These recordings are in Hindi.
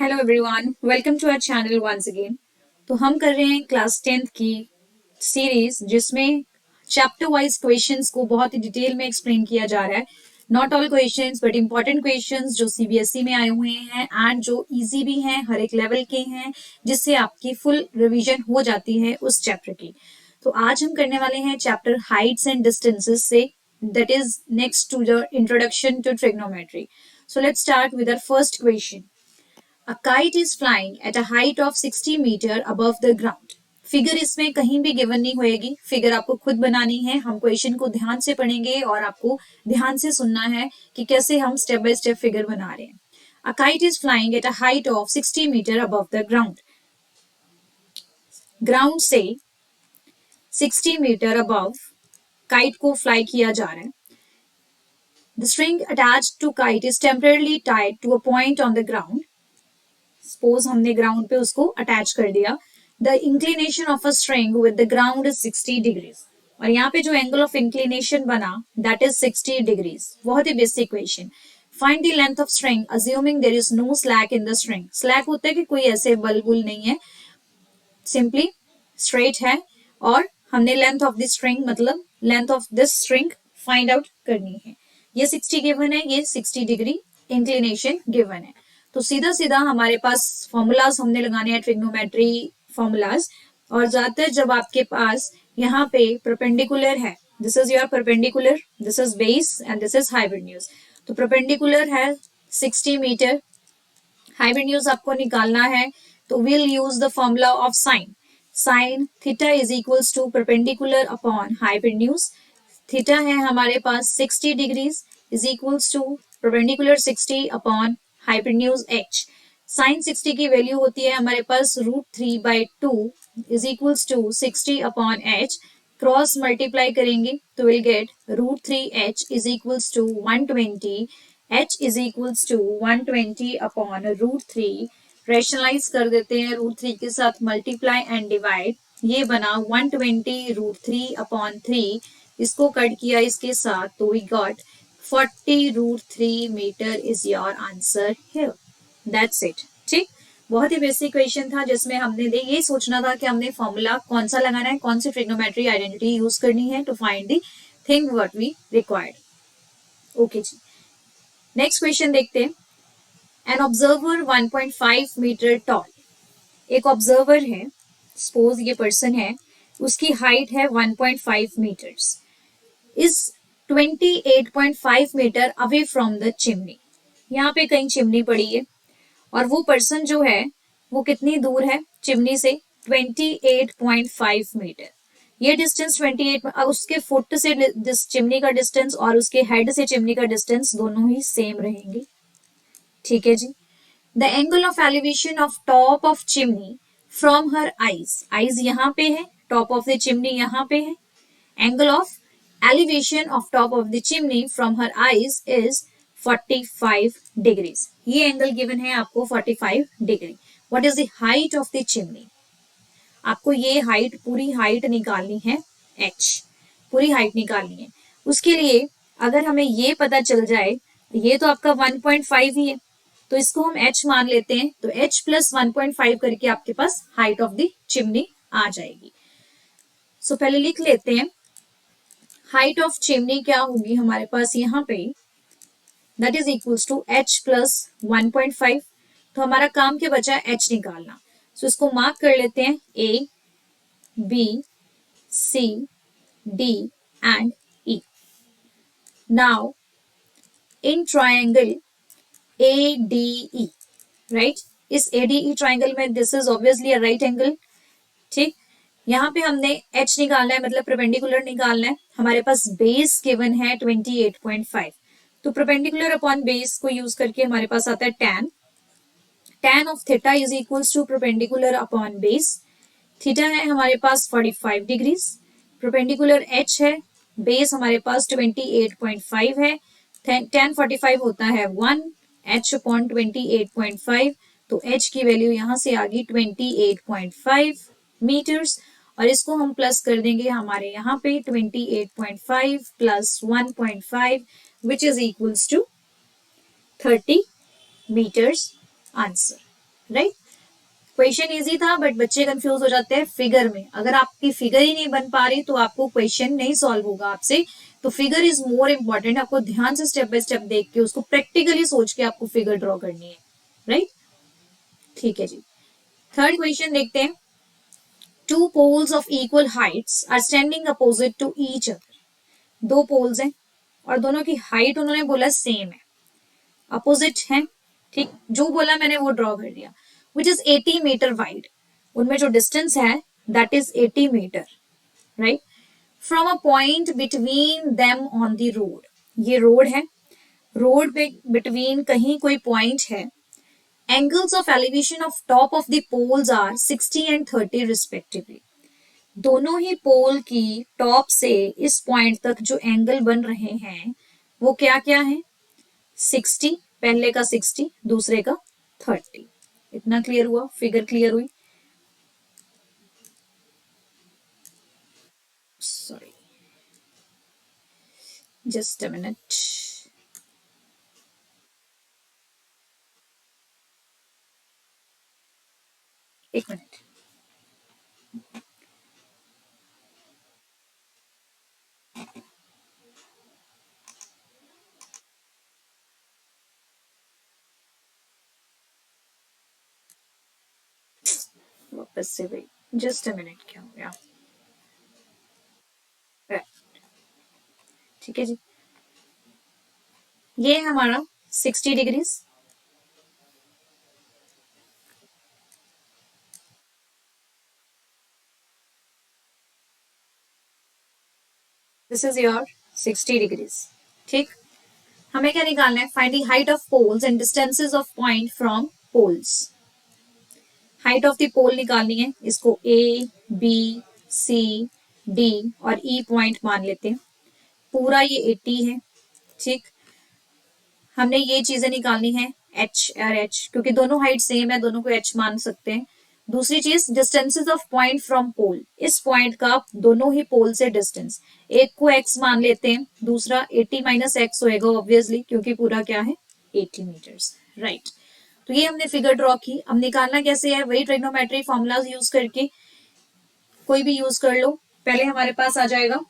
Hello everyone, welcome to our channel once again. तो हम कर रहे हैं क्लास 10th की सीरीज जिसमें चैप्टर वाइज क्वेश्चंस को बहुत ही डिटेल में एक्सप्लेन किया जा रहा है। Not all questions but important questions जो सीबीएसई में आए हुए हैं एंड जो इजी भी हैं, हर एक लेवल के हैं, जिससे आपकी फुल रिवीजन हो जाती है उस चैप्टर की। तो आज हम करने वाले हैं चैप्टर हाइट्स एंड डिस्टेंसेस से, that is next to the introduction to trigonometry. So let's start with our first question. A kite is flying at a height of 60 metre above the ground. Figure इसमें कहीं भी गिवन नहीं होएगी, फिगर आपको खुद बनानी है। हम क्वेश्चन को ध्यान से पढ़ेंगे और आपको ध्यान से सुनना है कि कैसे हम स्टेप बाय स्टेप फिगर बना रहे हैं। A kite is flying at a height of 60 metre above the ground. Ground से 60 मीटर अबव काइट को फ्लाई किया जा रहा है। The string attached to kite is temporarily tied to a point on the ground. Suppose हमने ग्राउंड पे उसको अटैच कर दिया। The inclination of a string with the ground is 60 degrees, और यहाँ पे जो एंगल ऑफ इंक्लिनेशन बना दैट इज 60 डिग्रीज। बहुत ही basic question. Find the length of string assuming there is no slack in the string. Slack होता है कि कोई ऐसे बल बुल नहीं है, सिंपली स्ट्रेट है, और हमने लेंथ ऑफ द स्ट्रिंग मतलब length of this string find out करनी है। ये 60 गिवन है, ये 60 डिग्री इंक्लिनेशन गिवन है। तो सीधा सीधा हमारे पास फॉर्मूलाज हमने लगाने हैं, ट्रिग्नोमेट्री फॉर्मूलाज। और ज्यादातर जब आपके पास यहाँ पे परपेंडिकुलर है, this is your perpendicular, this is base and this is hypotenuse. तो परपेंडिकुलर है 60 मीटर, हाइपोटेन्यूज आपको निकालना है, तो will use the formula of sine. Sine theta is equals to perpendicular upon hypotenuse. Theta है हमारे पास 60 degrees is equals to perpendicular 60 upon hypotenuse h। Sine 60 की वैल्यू होती है हमारे पास √3/2 is equals to 60 upon h। Cross multiply करेंगे तो will get √3h is equals to 120। h is equals to 120 upon √3। Rationalise कर देते हैं, √3 के साथ मल्टीप्लाई एंड डिवाइड, ये बना 120 √3 अपॉन 3। इसको कट किया इसके साथ तो we got 40 √3 metre is your answer here. That's it. ठीक, बहुत ही बेसिक क्वेश्चन था जिसमें हमने ये सोचना था कि हमने फॉर्मूला कौन सा लगाना है, कौन सी ट्रिग्नोमेट्री आइडेंटिटी यूज करनी है to find the thing what we required. Okay जी, नेक्स्ट क्वेश्चन देखते हैं। An observer 1.5 metre tall. एक ऑब्जर्वर है, सपोज ये पर्सन है, उसकी हाइट है 1.5 metres, is 28.5 metre away from the chimney. यहाँ पे कहीं चिमनी पड़ी है और वो पर्सन जो है वो कितनी दूर है चिमनी से, 28.5 मीटर। ये डिस्टेंस 28, उसके फुट से चिमनी का डिस्टेंस और उसके हेड से चिमनी का डिस्टेंस दोनों ही सेम रहेंगे। ठीक है जी। The angle of elevation of top of chimney from her eyes, eyes यहाँ पे है, टॉप ऑफ द चिमनी यहाँ पे है। Angle of elevation of top of the chimney from her eyes is 45 degrees. ये एंगल गिवन है आपको 45 degree. What is the height of the chimney? आपको ये हाइट, पूरी हाइट निकालनी है, h पूरी हाइट निकालनी है। उसके लिए अगर हमें ये पता चल जाए, ये तो आपका 1.5 ही है, तो इसको हम h मान लेते हैं, तो h प्लस 1.5 करके आपके पास हाइट ऑफ द चिमनी आ जाएगी। सो पहले लिख लेते हैं, हाइट ऑफ चिमनी क्या होगी हमारे पास यहाँ पे, that is equals to h plus 1.5। तो हमारा काम क्या बचा है, h निकालना। सो इसको मार्क कर लेते हैं, A, B, C, D and E। Now in triangle ADE, right, इस ADE ट्रायंगल में this is obviously a right angle. ठीक, यहाँ पे हमने h निकालना है, मतलब परपेंडिकुलर निकालना है। हमारे पास बेस गिवन है 28.5, तो परपेंडिकुलर अपॉन बेस को यूज करके हमारे पास आता है tan। tan of theta is equals to perpendicular upon base. Theta है हमारे पास 45 डिग्रीज, परपेंडिकुलर h है, बेस हमारे पास 28.5 है। tan 45 होता है 1, h अपॉन 28.5, तो h की वैल्यू यहाँ से आ गई 28.5 मीटर्स, और इसको हम प्लस कर देंगे हमारे यहाँ पे 28.5 plus 1.5 which is equals to 30 metres answer. Right. Question easy था बट बच्चे कंफ्यूज हो जाते हैं फिगर में। अगर आपकी फिगर ही नहीं बन पा रही तो आपको क्वेश्चन नहीं सॉल्व होगा आपसे। तो फिगर इज मोर इंपॉर्टेंट। आपको ध्यान से स्टेप बाय स्टेप देख के उसको प्रैक्टिकली सोच के आपको फिगर ड्रॉ करनी है। राइट, ठीक है जी। थर्ड क्वेश्चन देखते हैं। Two poles of equal heights are standing opposite to each other. दो पोल्स हैं और दोनों की हाइट उन्होंने बोला सेम है, अपोजिट है। ठीक, जो बोला मैंने वो ड्रॉ कर दिया। Which is 80 metre wide. उनमें जो डिस्टेंस है that is 80 metre. Right, from a point between them on the road. ये रोड है, रोड पे बिटवीन कहीं कोई पॉइंट है। Angles of elevation of top of the poles are 60 and 30 respectively. दोनों ही पोल की टॉप से इस पॉइंट तक जो एंगल बन रहे हैं वो क्या क्या है? 60, पहले का 60, दूसरे का 30। इतना क्लियर हुआ? फिगर क्लियर हुई? Sorry, just a minute. एक मिनट। वापस से भाई, जस्ट अ मिनट, क्या हो गया? ठीक है जी, ये है हमारा 60 degrees. This is your 60 degrees. ठीक, हमें क्या निकालना है? Find the height of poles and distances of point from poles. Height of the pole निकालनी है। इसको ए, बी, सी, डी और ई पॉइंट मान लेते हैं। पूरा ये 80 है। ठीक, हमने ये चीजें निकालनी है एच और एच, क्योंकि दोनों हाइट सेम है, दोनों को एच मान सकते हैं। दूसरी चीज distances of point from pole. इस पॉइंट का दोनों ही पोल से डिस्टेंस, एक को एक्स मान लेते हैं, दूसरा 80 माइनस एक्स होएगा ऑब्वियसली, क्योंकि पूरा क्या है? 80 मीटर्स। राइट, तो ये हमने फिगर ड्रॉ की। अब निकालना कैसे है? वही ट्रिग्नोमेट्री फॉर्मूलाज यूज करके, कोई भी यूज कर लो। पहले हमारे पास आ जाएगा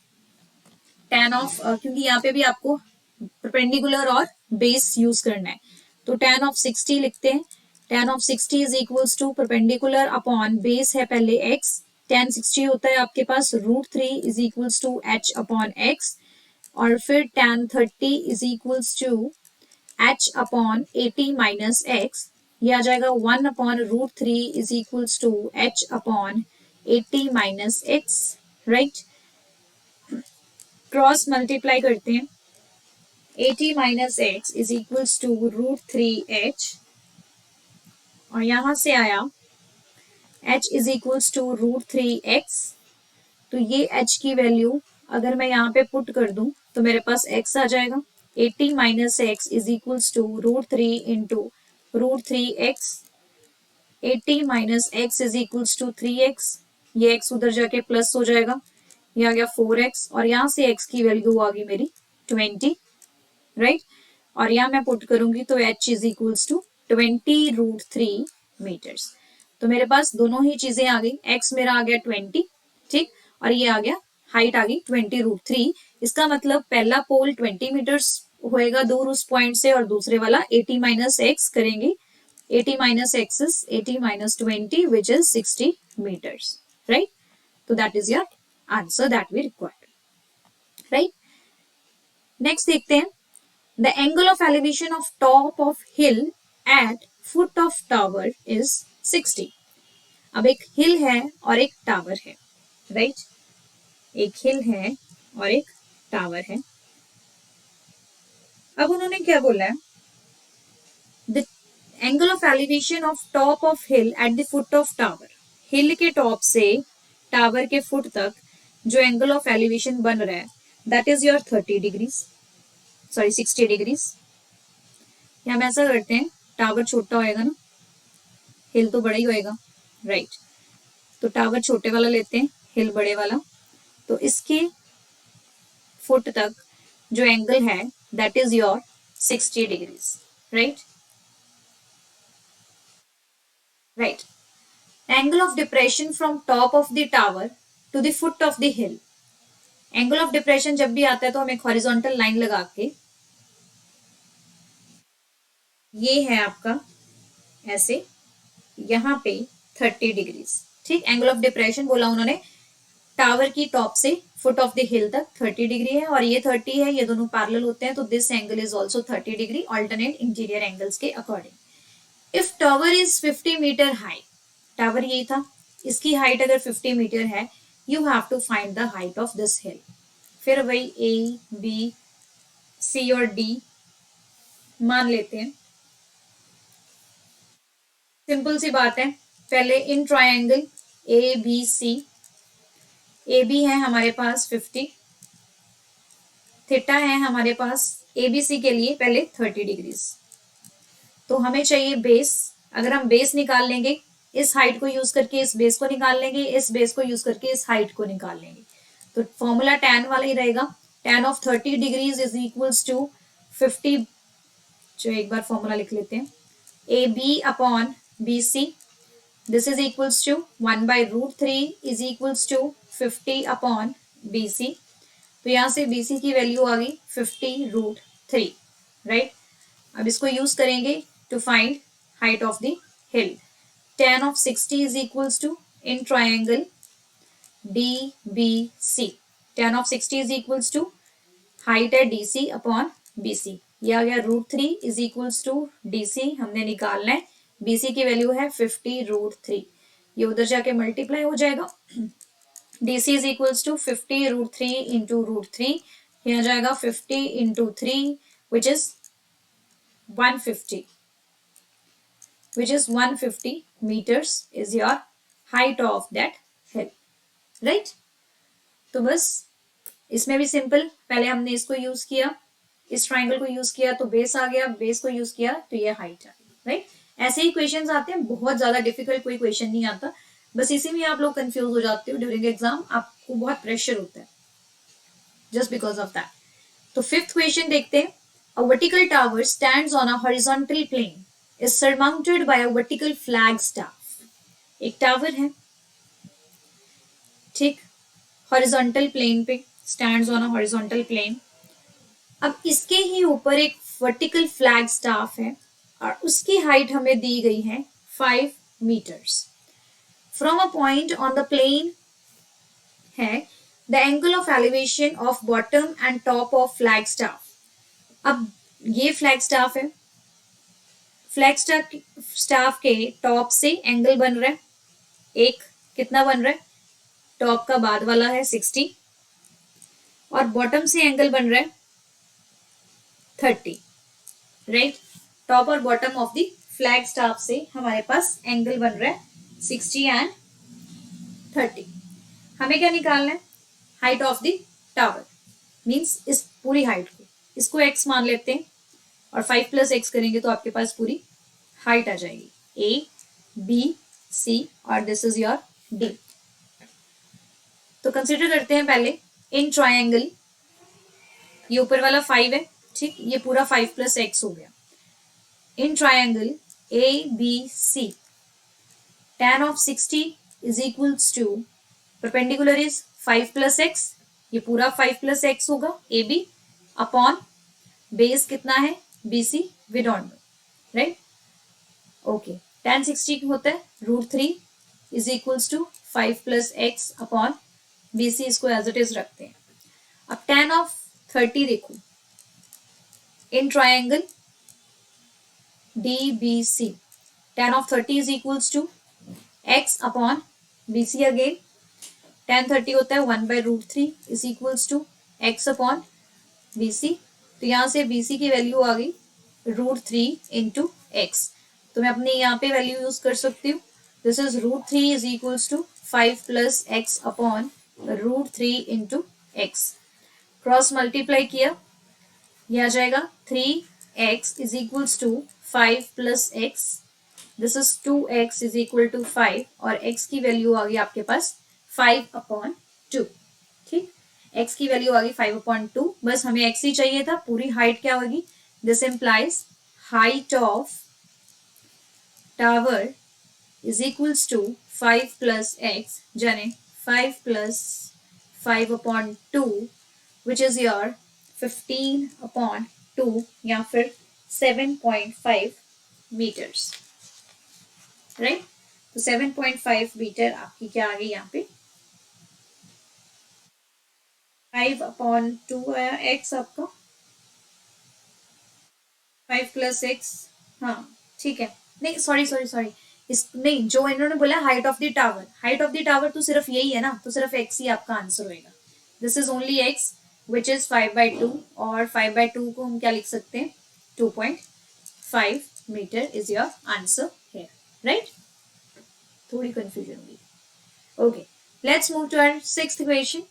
tan ऑफ, क्योंकि यहाँ पे भी आपको परपेंडिकुलर और बेस यूज करना है, तो tan ऑफ 60 लिखते हैं। tan of 60 is equals to perpendicular upon base है पहले x। tan 60 होता है आपके पास √3 is equals to h upon x। और फिर tan 30 is equals to h upon 80 minus x। ये आ जाएगा 1 upon √3 is equals to h upon 80 minus x। Right, cross multiply करते हैं। 80 minus x is equals to √3h। और यहां से आया h is equals to √3x। तो ये h की वैल्यू अगर मैं यहाँ पे पुट कर दूं तो मेरे पास x आ जाएगा। 80 minus x is equals to √3 into √3x। 80 minus x is equals to 3x। ये x उधर जाके प्लस हो जाएगा, ये आ गया 4x। और यहाँ से x की वैल्यू आ गई मेरी 20। राइट, और यहाँ मैं पुट करूंगी तो h is equals to 20 √3 metres. तो मेरे पास दोनों ही चीजें आ गई। x मेरा आ गया 20, ठीक, और ये आ गया हाइट आ गई 20 √3। इसका मतलब पहला पोल 20 मीटर्स होएगा दूर उस पॉइंट से, और दूसरे वाला 80 माइनस एक्स करेंगे। 80 minus x is 80 minus 20 which is 60 metres. Right, तो that is your answer that we require. Right, next देखते हैं। The angle of elevation of top of hill at foot of tower is 60. अब एक हिल है और एक टावर है। राइट, एक हिल है और एक टावर है। अब उन्होंने क्या बोला है? The angle of elevation of top of hill at the foot of tower. Hill के टॉप से टावर के फुट तक जो एंगल ऑफ एलिवेशन बन रहा है that is your 30 degrees, sorry 60 degrees. या हम ऐसा करते हैं, टावर छोटा होएगा ना, हिल तो बड़ा ही होएगा। राइट, तो टावर छोटे वाला लेते हैं, हिल बड़े वाला। तो इसके फुट तक जो एंगल है that is your 60 degrees. Right, right. Angle of depression from top of the tower to the foot of the hill. Angle of depression जब भी आता है तो हम एक हॉरिजॉन्टल लाइन लगा के, ये है आपका ऐसे, यहाँ पे 30 डिग्रीज, ठीक। एंगल ऑफ डिप्रेशन बोला उन्होंने टावर की टॉप से फुट ऑफ द हिल तक 30 डिग्री है, और ये 30 है, ये दोनों पैरेलल होते हैं, तो this angle is also 30 degree alternate interior angles के according. If tower is 50 metre high, tower यही था, इसकी हाइट अगर 50 मीटर है, you have to find the height of this hill. फिर वही ए बी सी और डी मान लेते हैं, सिंपल सी बात है। पहले in triangle A B C, A B है हमारे पास 50, थीटा है हमारे पास एबीसी के लिए पहले 30 डिग्रीज। तो हमें चाहिए बेस, अगर हम बेस निकाल लेंगे, इस हाइट को यूज करके इस बेस को निकाल लेंगे, इस बेस को यूज करके इस हाइट को निकाल लेंगे, तो फॉर्मूला tan वाला ही रहेगा। tan of 30 degrees is equals to 50, जो एक बार फॉर्मूला लिख लेते हैं, A B upon B C, this is equals to 1/√3 is equals to 50 upon B C. तो यहां से BC की वैल्यू आ गई 50√3, राइट। अब इसको यूज करेंगे to find height of the hill. tan of 60 is equals to in triangle DBC, tan of 60 is equals to height है DC अपॉन BC, ये आ गया √3 इज इक्वल्स टू DC हमने निकालना है, BC की वैल्यू है 50√3, ये उधर जाके मल्टीप्लाई हो जाएगा, DC is equals to 50√3 into √3, ये आ जाएगा 50 into 3 which is 150, which is 150 meters is your height of that hill, right। तो बस इसमें भी सिंपल, पहले हमने इसको यूज किया, इस ट्राइंगल को यूज किया तो बेस आ गया, बेस को यूज किया तो ये हाइट आ गई, राइट। ऐसे ही क्वेश्चंस आते हैं, बहुत ज्यादा डिफिकल्ट कोई क्वेश्चन नहीं आता, बस इसी में आप लोग कंफ्यूज हो जाते हो ड्यूरिंग एग्जाम, आपको बहुत प्रेशर होता है जस्ट बिकॉज ऑफ दैट। तो फिफ्थ क्वेश्चन देखते हैं। A vertical tower stands on a horizontal plane is surmounted by a vertical flag staff. एक टावर है, ठीक, हॉरिजॉन्टल प्लेन पे, stands on a horizontal plane. अब इसके ही ऊपर एक वर्टिकल फ्लैग स्टाफ है और उसकी हाइट हमें दी गई है 5 metres. From a point on the plane है the angle of elevation of bottom and top of flag staff. अब ये फ्लैग स्टाफ है, फ्लैग स्टाफ के टॉप से एंगल बन रहा है एक, कितना बन रहा है, टॉप का बाद वाला है 60, और बॉटम से एंगल बन रहा है 30, राइट। टॉप और bottom of the flag staff से हमारे पास एंगल बन रहा है 60 एंड 30। हमें क्या निकालना है, height of the tower, means इस पूरी हाइट को, इसको x मान लेते हैं और 5 + x करेंगे तो आपके पास पूरी हाइट आ जाएगी, A B C और दिस इज योर D। तो कंसिडर करते हैं पहले इन ट्रायंगल, ये ऊपर वाला 5 है, ठीक, ये पूरा 5 + x हो गया। In triangle ABC, tan of 60 is equals to, perpendicular is 5 + x, ये पूरा 5 + x होगा AB अपॉन बेस कितना है BC, we don't know, right. Okay, tan 60 होता है √3 is equals to 5 + x upon BC, इसको एज इट इज रखते हैं। अब tan ऑफ 30 देखो, in triangle DBC, tan of 30 is equals to x upon BC, again tan 30 होता है 1/√3 is equals to x upon BC। तो यहां से BC की वैल्यू आ गई √3 इंटू एक्स, तो मैं अपने यहाँ पे वैल्यू यूज कर सकती हूँ, this is √3 is equals to 5 + x upon √3 into x, cross multiply किया, यह आ जाएगा 3x is equals to 5 + x, this is 2x is equal to 5 और x की वैल्यू आ गई आपके पास 5/2, ठीक, x की वैल्यू आ गई 5/2, बस हमें x ही चाहिए था, पूरी हाइट क्या होगी, this implies height of tower is equals to 5 plus x जाने 5 plus 5 upon 2 which is your 15 upon 2 या फिर 7.5 meters, right? तो 7.5 मीटर आपकी क्या आ गई यहाँ पे 5 upon 2 आया x आपका 5 plus x, हाँ ठीक है। नहीं सॉरी सॉरी सॉरी, इस नहीं जो इन्होंने बोला height of the tower, height of the tower तो सिर्फ यही है ना, तो सिर्फ x ही आपका आंसर होएगा। This is only x which is 5/2 और 5/2 को हम क्या लिख सकते हैं 2.5 metre is your answer here, right? थोड़ी कंफ्यूजन हुई। Okay, let's move to our sixth question.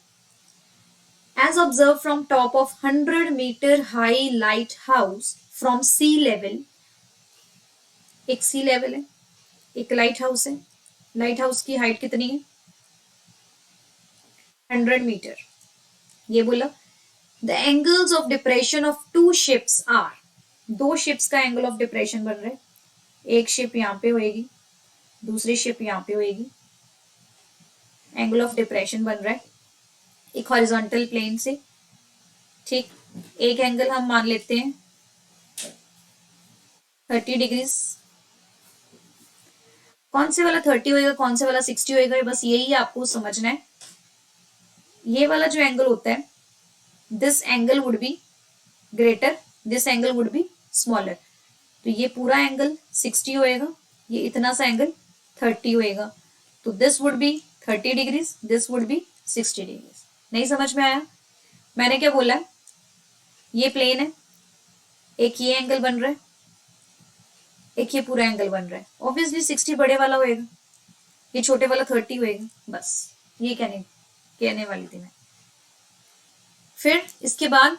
As observed from top of 100-meter high lighthouse from sea level, एक सी लेवल है, एक लाइट हाउस है, लाइट हाउस की हाइट कितनी है 100 मीटर। ये बोला the angles of depression of two ships are, दो शिप्स का एंगल ऑफ डिप्रेशन बन रहा है, एक शिप यहाँ पे होएगी दूसरी शिप यहाँ पे होएगी, एंगल ऑफ डिप्रेशन बन रहा है एक हॉरिजॉन्टल प्लेन से, ठीक। एक एंगल हम मान लेते हैं 30 डिग्रीज, कौन से वाला 30 होएगा कौन से वाला 60 होएगा, बस यही आपको समझना है। ये वाला जो एंगल होता है this angle would be greater, this angle would be smaller, तो ये पूरा एंगल 60 होएगा, ये इतना सा एंगल 30 होएगा, तो this would be 30 degrees, this would be 60 degrees. नहीं समझ में आया? मैंने क्या बोला, ये प्लेन है, एक ये एंगल बन रहा है, एक ये पूरा एंगल बन रहा है, ऑब्वियसली 60 बड़े वाला होएगा, ये छोटे वाला 30 होएगा, बस ये कहने वाली थी मैं। फिर इसके बाद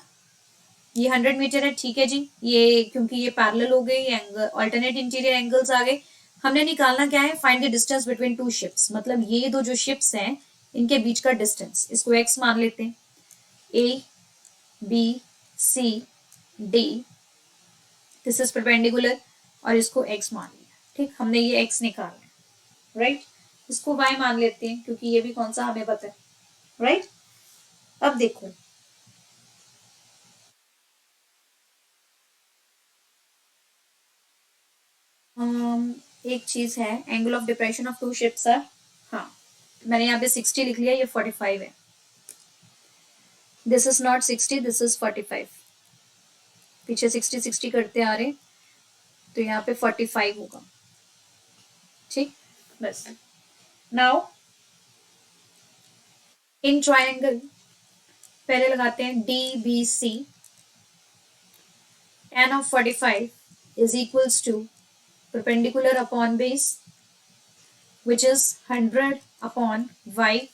ये 100 मीटर है, ठीक है जी, ये क्योंकि ये पैरेलल हो गए, ये एंगल ऑल्टरनेट इंटीरियर एंगल्स आ गए, हमने निकालना क्या है find the distance between two ships, मतलब ये दो जो शिप्स हैं इनके बीच का डिस्टेंस, इसको x मान लेते हैं, A B C D, this is perpendicular, और इसको x मान लिया, ठीक, हमने ये x निकालना है, राइट? इसको y मान लेते हैं क्योंकि ये भी कौन सा हमें पता है, राइट? अब देखो एक चीज है, angle of depression of two ships are, हाँ मैंने यहाँ पे 60 लिख लिया, ये 45 है, this is not 60, this is 45, पीछे 60 करते आ रहे, तो यहाँ पे 45 होगा, ठीक। बस नाउ इन ट्रायंगल पहले लगाते हैं DBC, tan of 45 is equals to perpendicular upon base which is 100 upon y,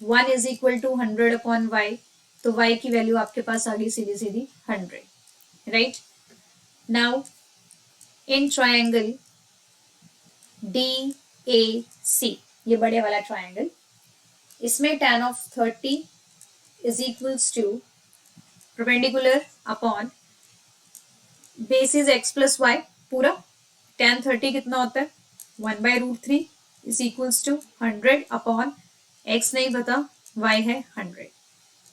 1 is equal to 100 upon y, तो y की वैल्यू आपके पास आ गई सीधी सीधी 100, right? Now in triangle DAC, ये बड़े वाला ट्रायंगल, इसमें tan of 30 is equals to perpendicular upon base is x plus y पूरा, tan 30 कितना होता है 1/√3 is equals to 100 upon x नहीं पता, y है 100,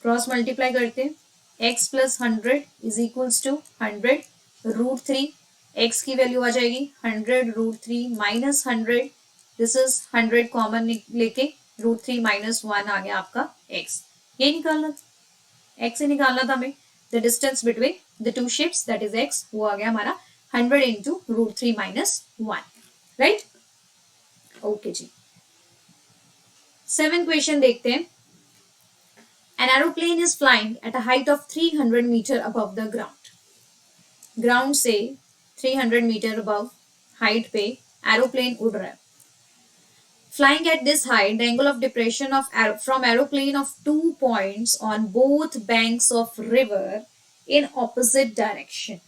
क्रॉस मल्टीप्लाई करते हैं, x plus 100 is equals to 100√3, x की वैल्यू आ जाएगी 100√3 minus 100, दिस इज 100 कॉमन लेके √3 minus 1 आ गया आपका x, ये निकालना था, x से निकालना था हमें the distance between the two ships, that is x, वो आ गया हमारा 100 into √3 minus 1, राइट? ओके जी, 7th क्वेश्चन देखते हैं। An aeroplane is flying at a height of 300 meter above the ground. Ground से 300 मीटर अबव हाइट पे एरोप्लेन उड़ रहा है। Flying at this height, the angle of depression from aeroplane of 2 points on both banks of river in opposite direction.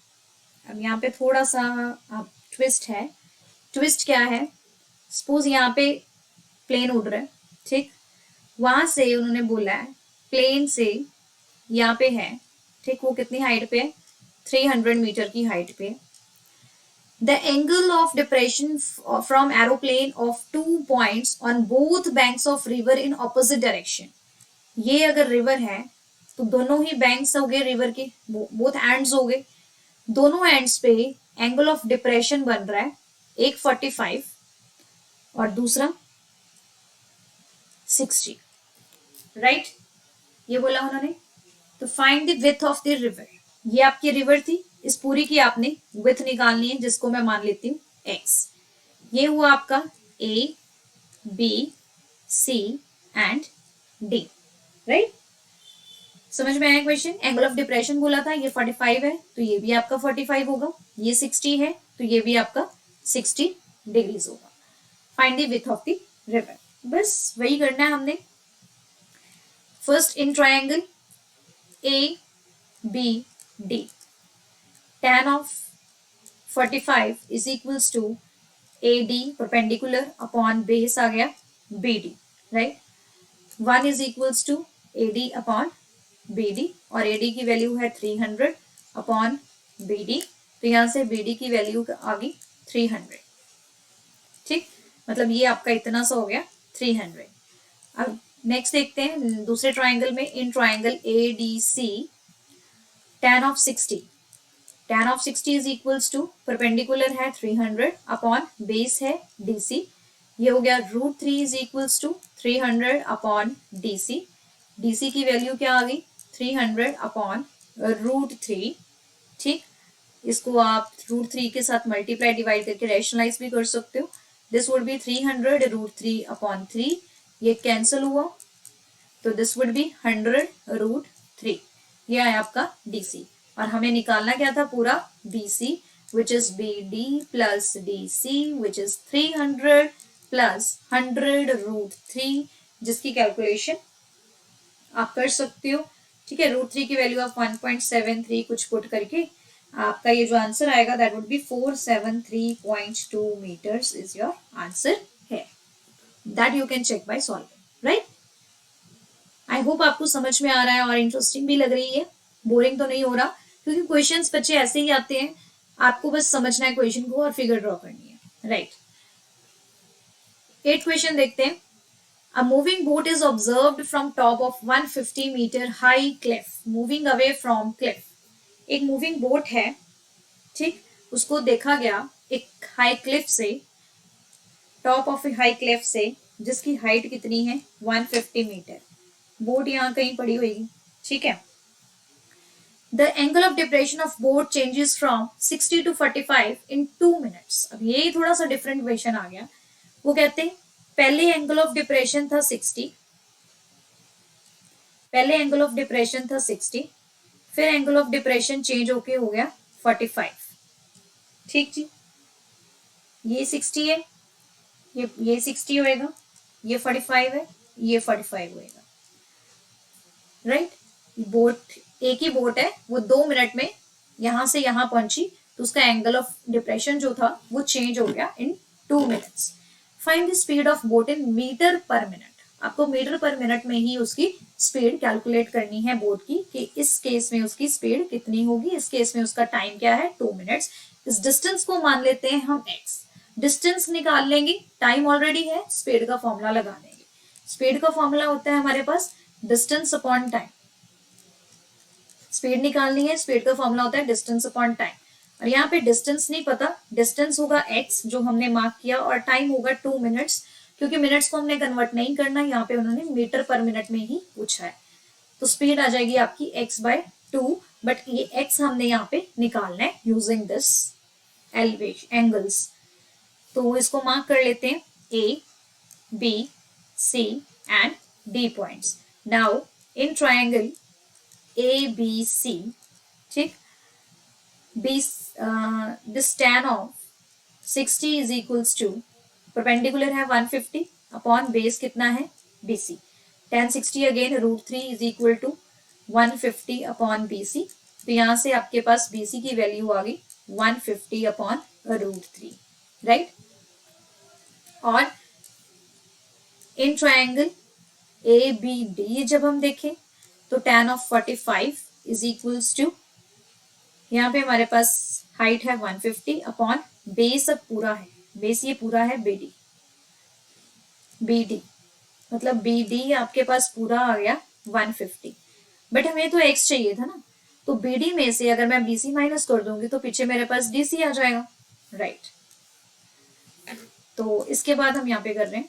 अब यहाँ पे थोड़ा सा ट्विस्ट है, ट्विस्ट क्या है, सपोज यहाँ पे प्लेन उड़ रहा है, ठीक, वहां से उन्होंने बोला है प्लेन से यहाँ पे है, ठीक, वो कितनी हाइट पे है 300 मीटर की हाइट पे, The angle of depression from aeroplane of 2 points on both banks of river in opposite direction. ये अगर रिवर है तो दोनों ही बैंक्स हो गए रिवर के, बोथ एंड्स हो गए, दोनों एंड्स पे एंगल ऑफ डिप्रेशन बन रहा है, एक 45 और दूसरा 60, राइट? ये बोला उन्होंने। तो find the width of the river, ये आपकी रिवर थी, इस पूरी की आपने विड्थ निकालनी है जिसको मैं मान लेती हूँ x। ये हुआ आपका A, B, C and D, right? समझ में आया क्वेश्चन? एंगल ऑफ डिप्रेशन बोला था, ये 45 है तो ये भी आपका 45 होगा, ये 60 है तो ये भी आपका 60 डिग्रीज होगा। Find the width of the river, बस वही करना है हमने। First in triangle A, B, D, tan of 45 is equals to AD perpendicular upon base आ गया BD, right? 1 is equals to AD upon BD और AD की वैल्यू है 300 अपॉन BD, तो यहाँ से BD की वैल्यू आ गई 300, ठीक? मतलब ये आपका इतना सा हो गया 300। अब नेक्स्ट देखते हैं दूसरे ट्राइंगल में, in triangle ADC tan of 60, tan of 60 is equals to perpendicular है 300 अपॉन बेस है DC, ये हो गया √3 is equals to 300 upon DC, DC की वैल्यू क्या आ गई 300 अपॉन √3, ठीक? इसको आप √3 के साथ मल्टीप्लाई डिवाइड करके रैशनलाइज भी कर सकते हो। दिस वुड बी 300 √3 अपॉन 3, ये कैंसिल हुआ तो दिस वुड बी 100 √3, ये आया आपका DC। और हमें निकालना क्या था पूरा BC, which is BD plus DC, which is 300 plus 100 √3, जिसकी कैलकुलेशन आप कर सकते हो, ठीक है? √3 की वैल्यू आप 1.73 कुछ पुट करके आपका ये जो आंसर आएगा that would be 473.2 metres is your answer है। That you can check by solving, right? I hope आपको समझ में आ रहा है और इंटरेस्टिंग भी लग रही है, बोरिंग तो नहीं हो रहा, क्योंकि क्वेश्चंस बच्चे ऐसे ही आते हैं, आपको बस समझना है क्वेश्चन को और फिगर ड्रॉ करनी है, राइट? 8 क्वेश्चन देखते हैं। A moving boat is observed from top of 150 meter high cliff moving away from cliff. एक मूविंग बोट है, ठीक? उसको देखा गया एक हाई क्लिफ से, top of A high Cliff से, जिसकी हाइट कितनी है 150 मीटर। बोट यहाँ कहीं पड़ी हुई, ठीक है? The angle of depression of boat changes from 60 to 45 in 2 minutes. अब ये थोड़ा सा डिफरेंट क्वेश्चन आ गया। वो कहते हैं पहले एंगल ऑफ डिप्रेशन था 60, पहले एंगल ऑफ डिप्रेशन था 60, फिर एंगल ऑफ डिप्रेशन चेंज होके हो गया 45, ठीक जी? ये 60 है, ये 60 होएगा, ये 45 है, ये 45 होएगा, राइट? बोट एक ही बोट है, वो 2 मिनट में यहां से यहां पहुंची, तो उसका एंगल ऑफ डिप्रेशन जो था वो चेंज हो गया in 2 minutes. Find the speed of boat in metre per minute, आपको मीटर पर मिनट में ही उसकी स्पीड कैलकुलेट करनी है बोट की, कि इस केस में उसकी स्पीड कितनी होगी, इस केस में उसका टाइम क्या है 2 मिनट्स। इस डिस्टेंस को मान लेते हैं हम x, डिस्टेंस निकाल लेंगे, टाइम ऑलरेडी है, स्पीड का फॉर्मूला लगा लेंगे। स्पीड का फॉर्मूला होता है हमारे पास डिस्टेंस अपॉन टाइम, स्पीड निकालनी है, स्पीड का फॉर्मूला होता है डिस्टेंस अपॉन टाइम। और यहाँ पे डिस्टेंस नहीं पता, डिस्टेंस होगा x जो हमने मार्क किया, और टाइम होगा 2 मिनट्स, क्योंकि मिनट्स को हमने कन्वर्ट नहीं करना, यहाँ पे उन्होंने मीटर पर मिनट में ही पूछा है। तो स्पीड आ जाएगी आपकी x/2, बट ये x हमने यहाँ पे निकालना है यूजिंग दिस एलिवेशन एंगल्स। तो इसको मार्क कर लेते हैं A, B, C and D points. Now in triangle ABC, ठीक? This tan of 60 is equals to perpendicular है 150 अपॉन बेस कितना है BC, tan 60 again √3 is equal to 150 upon BC, तो यहाँ से आपके पास BC की वैल्यू आ गई 150 अपॉन √3, राइट? और इन ट्रायंगल ABD जब हम देखें तो tan of 45 is equals to, यहाँ पे हमारे पास हाइट है 150 अपॉन बेस अब पूरा है, बेस ये पूरा है बीडी, बीडी मतलब बीडी आपके पास पूरा आ गया 150। बट हमें तो एक्स चाहिए था ना, तो बीडी में से अगर मैं बीसी माइनस कर दूंगी तो पीछे मेरे पास डीसी आ जाएगा, राइट। तो इसके बाद हम यहाँ पे कर रहे हैं,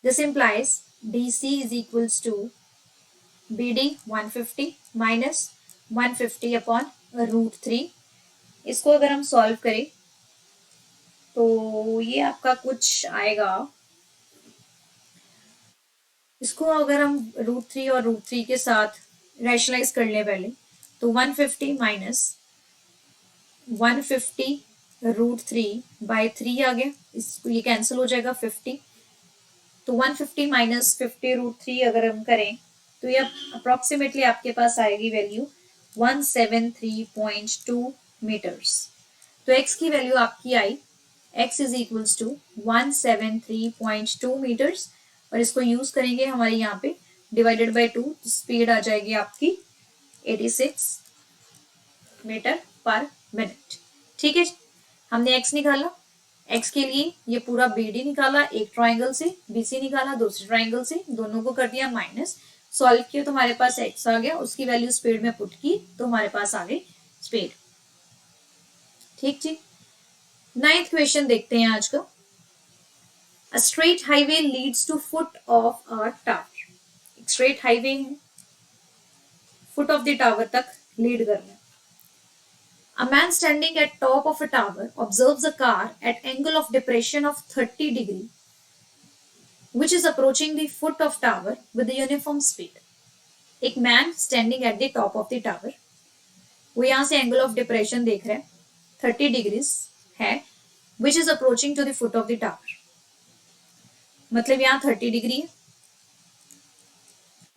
this implies DC is equals to BD 150 minus 150 upon √3। इसको अगर हम सॉल्व करें तो ये आपका कुछ आएगा, इसको अगर हम √3 और √3 के साथ रैशनलाइज कर लें पहले, तो 150 माइनस 150 √3/3 आ गया, इसको ये कैंसिल हो जाएगा 50। तो 150 माइनस 50 √3 अगर हम करें तो ये अप्रोक्सीमेटली आपके पास आएगी वैल्यू 173.2 मीटर्स। तो x की वैल्यू आपकी आई, x is equals to 173.2 metres, और इसको यूज करेंगे हमारे यहाँ पे डिवाइडेड बाय 2, स्पीड आ जाएगी आपकी 86 मीटर पर मिनट। ठीक है, हमने x निकाला, x के लिए ये पूरा BD निकाला, एक ट्राइंगल से BC निकाला, दूसरे ट्राइंगल से, दोनों को कर दिया माइनस, सॉल्व किया तो हमारे पास x आ गया, उसकी वैल्यू स्पीड में पुट की तो हमारे पास आ गई स्पीड। ठीक जी, 9th क्वेश्चन देखते हैं आज का। A straight highway leads to foot of a tower। एक स्ट्रेट हाईवे है, फुट ऑफ द टावर तक लीड कर रहा है। A man standing at top of a tower observes a car at angle of depression of 30 degree, which is approaching the foot of tower with a uniform speed। एक man standing at the top of the tower, वो यहां से एंगल ऑफ डिप्रेशन देख रहे हैं 30 डिग्रीज है, which is approaching to the foot of the tower, मतलब यहाँ 30 डिग्री है,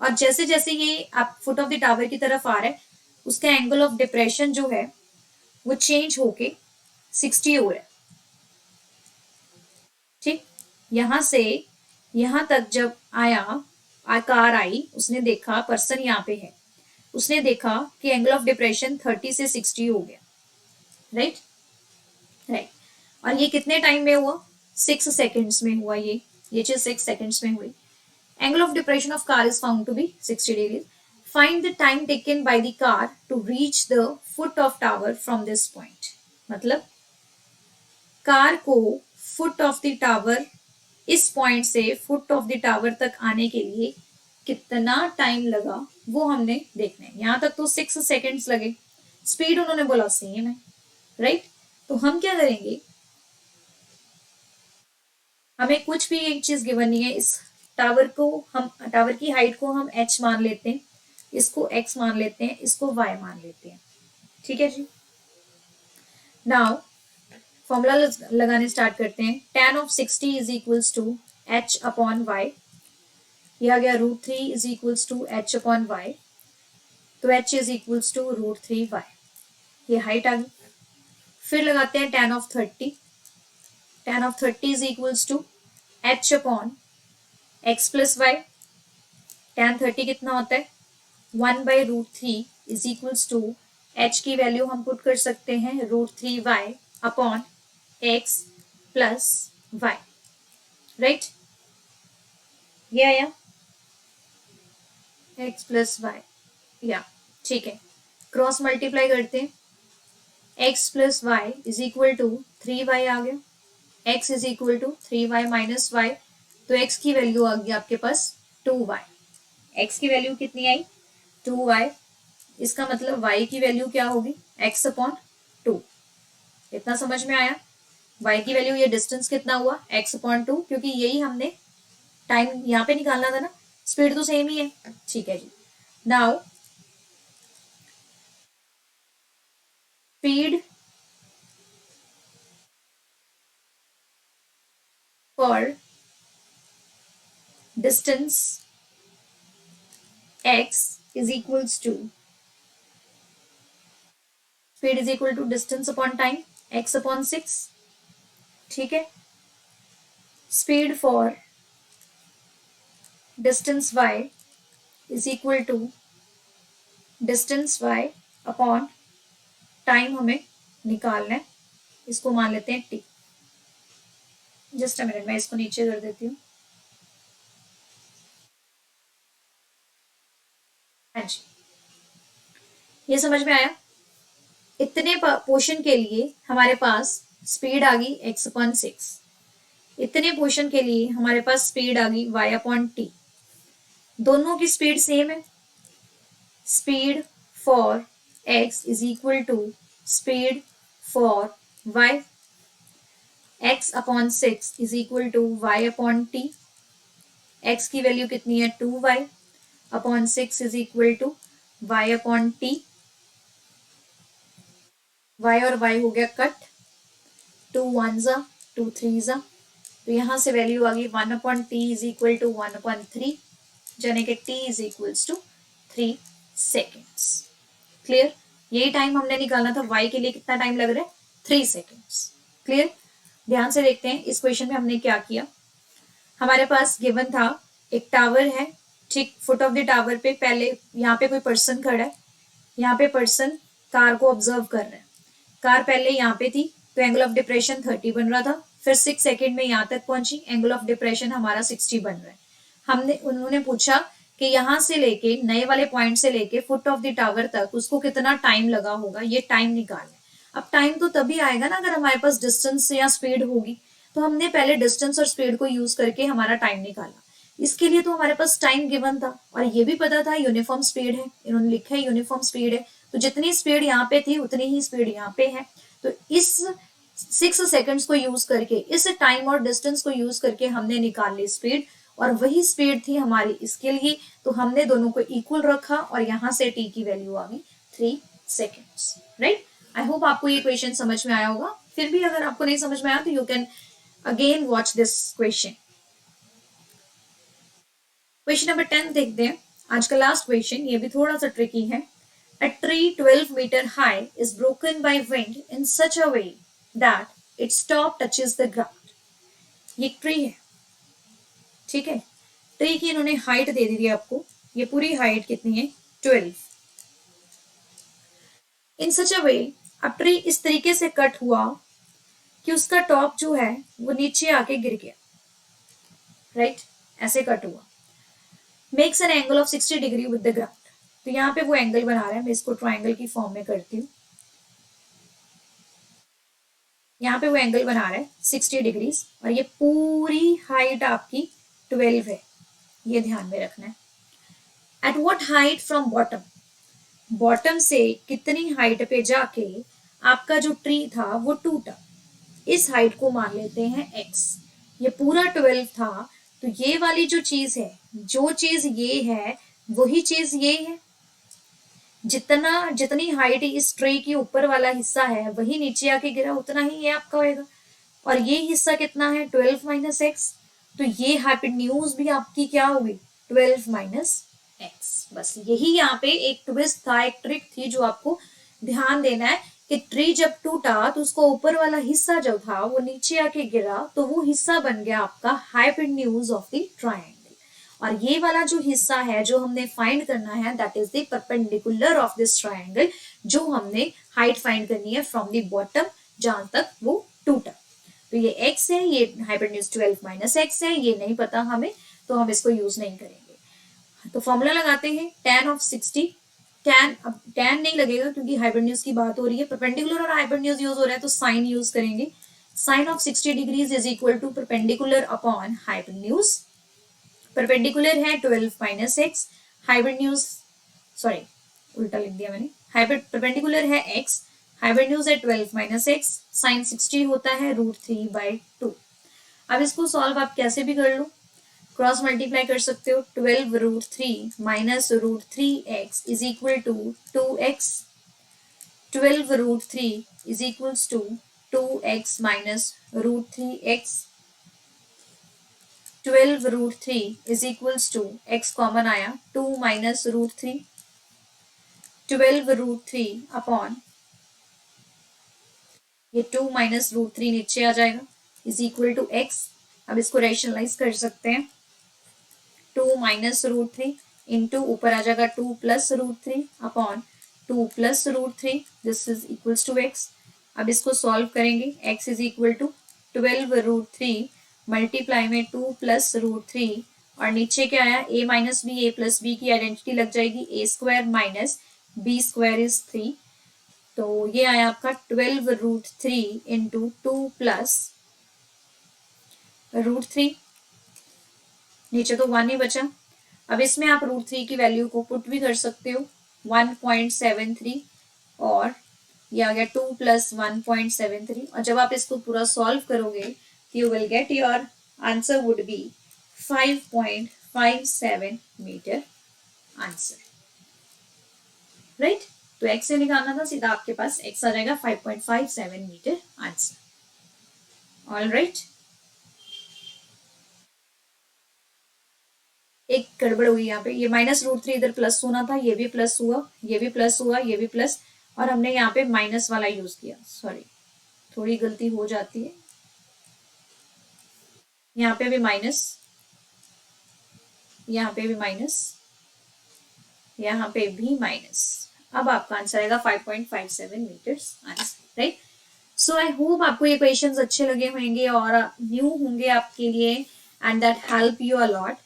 और जैसे जैसे ये आप फुट ऑफ द टावर की तरफ आ रहा है उसका एंगल ऑफ डिप्रेशन जो है वो चेंज होके 60 हो रहा है। ठीक, यहां से यहां तक जब आया, कार आई, उसने देखा पर्सन यहाँ पे है, उसने देखा कि एंगल ऑफ डिप्रेशन 30 से 60 हो गया, राइट राइट। और ये कितने टाइम में हुआ, 6 सेकेंड्स में हुआ, ये चीज 6 सेकेंड्स में हुई। Angle of depression of car is found to be 60 degrees. Find the time taken by the car to reach the foot of tower from this point. मतलब कार को फुट ऑफ द टावर, इस पॉइंट से फुट ऑफ द टावर तक आने के लिए कितना टाइम लगा वो हमने देखना है। यहां तक तो 6 सेकेंड्स लगे, स्पीड उन्होंने बोला सेम है, राइट। तो हम क्या करेंगे, हमें कुछ भी एक चीज गिवन नहीं है, इस टावर को हम, टावर की हाइट को हम h मान लेते हैं, इसको x मान लेते हैं, इसको y मान लेते हैं। ठीक है जी, नाउ फॉर्मूला लगाने स्टार्ट करते हैं। tan of 60 is equals to h upon y, ये आ गया √3 is equals to h upon y, तो h is equals to √3y, ये हाइट आ गई। फिर लगाते हैं tan of 30, tan of 30 is equals to h upon x plus y, tan 30 कितना होता है 1/√3 इज इक्वल्स टू h की वैल्यू हम पुट कर सकते हैं √3y upon x plus y, right. ये आया x प्लस वाई, या ठीक है, क्रॉस मल्टीप्लाई करते हैं, x plus y is equal to 3y आ गया, x is equal to 3y minus y, तो x की वैल्यू आ गई आपके पास 2y। x की वैल्यू कितनी आई 2y, इसका मतलब y की वैल्यू क्या होगी x अपॉन 2। इतना समझ में आया, y की वैल्यू, ये डिस्टेंस कितना हुआ x अपॉन 2, क्योंकि यही हमने टाइम यहाँ पे निकालना था ना, स्पीड तो सेम ही है। ठीक है जी, now speed for distance x is equals to, speed is equal to distance upon time, x upon 6। ठीक है, speed for distance y is equal to distance y upon time हमें निकालना है, इसको मान लेते हैं टी। जस्ट अ मिनट, मैं इसको नीचे कर देती हूँ। हाँ जी, ये समझ में आया। इतने पोर्शन के लिए हमारे पास स्पीड आ गई x/6, इतने पोर्शन के लिए हमारे पास स्पीड आ गई y/t। दोनों की स्पीड सेम है। Speed for x is equal to speed for y। x/6 is equal to y/t। x की वैल्यू कितनी है 2y/6 is equal to y/t। y और y हो गया कट, 2 1 जा 2 3 जा, तो यहां से वैल्यू आ गई 1/t इज इक्वल टू 1/3, यानी कि t is equals to 3 seconds. Clear? यही टाइम हमने निकालना था। y के लिए कितना टाइम लग रहा है? 3 सेकेंड्स। क्लियर? ध्यान से देखते हैं इस क्वेश्चन में हमने क्या किया। हमारे पास गिवन था एक टावर है, ठीक, फुट ऑफ द टावर पे पहले यहाँ पे कोई पर्सन खड़ा है, यहाँ पे पर्सन कार को ऑब्जर्व कर रहा है। कार पहले यहाँ पे थी तो एंगल ऑफ डिप्रेशन 30 बन रहा था, फिर 6 सेकेंड में यहाँ तक पहुंची, एंगल ऑफ डिप्रेशन हमारा 60 बन रहा है। हमने उन्होंने पूछा कि यहाँ से लेके नए वाले पॉइंट से लेके फुट ऑफ द टावर तक उसको कितना टाइम लगा होगा, ये टाइम निकालना है। अब टाइम तो तभी आएगा ना अगर हमारे पास डिस्टेंस या स्पीड होगी, तो हमने पहले डिस्टेंस और स्पीड को यूज करके हमारा टाइम निकाला। इसके लिए तो हमारे पास टाइम गिवन था और ये भी पता था यूनिफॉर्म स्पीड है, इन्होंने लिखा है यूनिफॉर्म स्पीड है, तो जितनी स्पीड यहाँ पे थी उतनी ही स्पीड यहाँ पे है। तो इस 6 सेकंड्स को यूज करके, इस टाइम और डिस्टेंस को यूज करके हमने निकाल ली स्पीड, और वही स्पीड थी हमारी इसके लिए, तो हमने दोनों को इक्वल रखा और यहां से टी की वैल्यू आ गई 3 सेकेंड्स। राइट? आई होप आपको ये क्वेश्चन समझ में आया होगा। फिर भी अगर आपको नहीं समझ में आया तो you can again watch this question. Question number 10 देखते हैं, आज का लास्ट क्वेश्चन। ये भी थोड़ा सा ट्रिकी है। A tree 12 meter high is broken by wind in such a way that its top touches the ground. ये ट्री है, ठीक है। ट्री की इन्होंने हाइट दे दी थी आपको, ये पूरी हाइट कितनी है 12। इन सच अ वे, अब ट्री इस तरीके से कट हुआ कि उसका टॉप जो है वो नीचे आके गिर गया। राइट? ऐसे कट हुआ। Makes an angle of 60 degree with the ground. तो यहाँ पे वो एंगल बना रहा है, मैं इसको ट्राइंगल की फॉर्म में करती हूँ। यहाँ पे वो एंगल बना रहा है 60 डिग्रीज और ये पूरी हाइट आपकी 12 है, ये ध्यान में रखना है। At what height from bottom, bottom से कितनी हाइट पे जाके आपका जो ट्री था वो टूटा, इस हाइट को मान लेते हैं x। ये पूरा 12 था, तो ये वाली जो चीज है, जो चीज ये है वही चीज ये है। जितनी हाइट इस ट्री की ऊपर वाला हिस्सा है वही नीचे आके गिरा, उतना ही ये आपका होएगा। और ये हिस्सा कितना है 12 माइनस एक्स, तो ये हाइपोटेन्यूज भी आपकी क्या होगी 12 माइनस एक्स। बस यही यहाँ पे एक ट्विस्ट था, एक ट्रिक थी जो आपको ध्यान देना है कि ट्री जब टूटा तो उसको ऊपर वाला हिस्सा जो था वो नीचे आके गिरा, तो वो हिस्सा बन गया आपका हाइपोटेन्यूज ऑफ द ट्रायंगल। और ये वाला जो हिस्सा है जो हमने फाइंड करना है, that is the perpendicular of this triangle, जो हमने हाइट फाइंड करनी है फ्रॉम द बॉटम जहां तक वो टूटा। तो ये x है, ये हाइपोटेन्यूज 12 माइनस एक्स है, ये नहीं पता हमें तो हम इसको यूज नहीं करेंगे। तो फॉर्मूला लगाते हैं tan ऑफ 60। tan, अब tan नहीं लगेगा क्योंकि हाइपोटेन्यूज की बात हो रही है, परपेंडिकुलर और हाइपोटेन्यूज यूज हो रहा है तो साइन यूज करेंगे। Sine of 60 degrees is equal to perpendicular upon hypotenuse. Perpendicular है 12 माइनस एक्स, हाइपोटेन्यूज, सॉरी उल्टा लिख दिया मैंने, परपेंडिकुलर है x, हाइपोटेन्यूज है 12 माइनस एक्स, साइन 60 होता है √3/2। अब इसको सॉल्व आप कैसे भी कर लो, क्रॉस मल्टीप्लाई कर सकते हो। 12 √3 minus √3x is equal to 2x। 12 √3 is equals to 2x minus √3x। 12 √3 is equals to x common आया 2 माइनस √3। 12 √3 अपॉन ये 2 माइनस √3 नीचे आ जाएगा इज इक्वल टू x। अब इसको रेशनलाइज कर सकते हैं, 2 माइनस √3 इंटू ऊपर आ जाएगा 2 plus √3 upon 2 plus √3, this is equals to x। अब इसको सॉल्व करेंगे। x is equal to 12√3 multiply में 2 प्लस √3 और नीचे क्या आया a minus B, A plus B की आइडेंटिटी लग जाएगी, A square minus B square is 3। तो ये आया आपका 12√3 इंटू 2 प्लस √3, नीचे तो 1 ही बचा। अब इसमें आप √3 की वैल्यू को पुट भी कर सकते हो, 1.73 और ये आ गया 2 प्लस 1.73 और जब आप इसको पूरा सॉल्व करोगे तो you will get your answer would be 5.57 metre answer, right. तो x से निकालना था, सीधा आपके पास x आ जाएगा 5.57 मीटर आंसर। ऑल राइट, एक गड़बड़ हुई यहाँ पे, ये -√3 इधर प्लस होना था, ये भी प्लस हुआ, ये भी प्लस हुआ, ये भी प्लस, और हमने यहाँ पे माइनस वाला यूज किया, सॉरी थोड़ी गलती हो जाती है। यहाँ पे भी माइनस, यहाँ पे भी माइनस, यहाँ पे भी माइनस। अब आपका आंसर आएगा 5.57 metres answer, right. So I hope आपको ये क्वेश्चंस अच्छे लगे होंगे और न्यू होंगे आपके लिए and that help you a lot.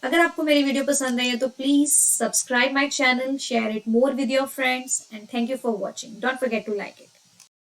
अगर आपको मेरी वीडियो पसंद आई है तो please subscribe my channel, share it more with your friends and thank you for watching. Don't forget to like it.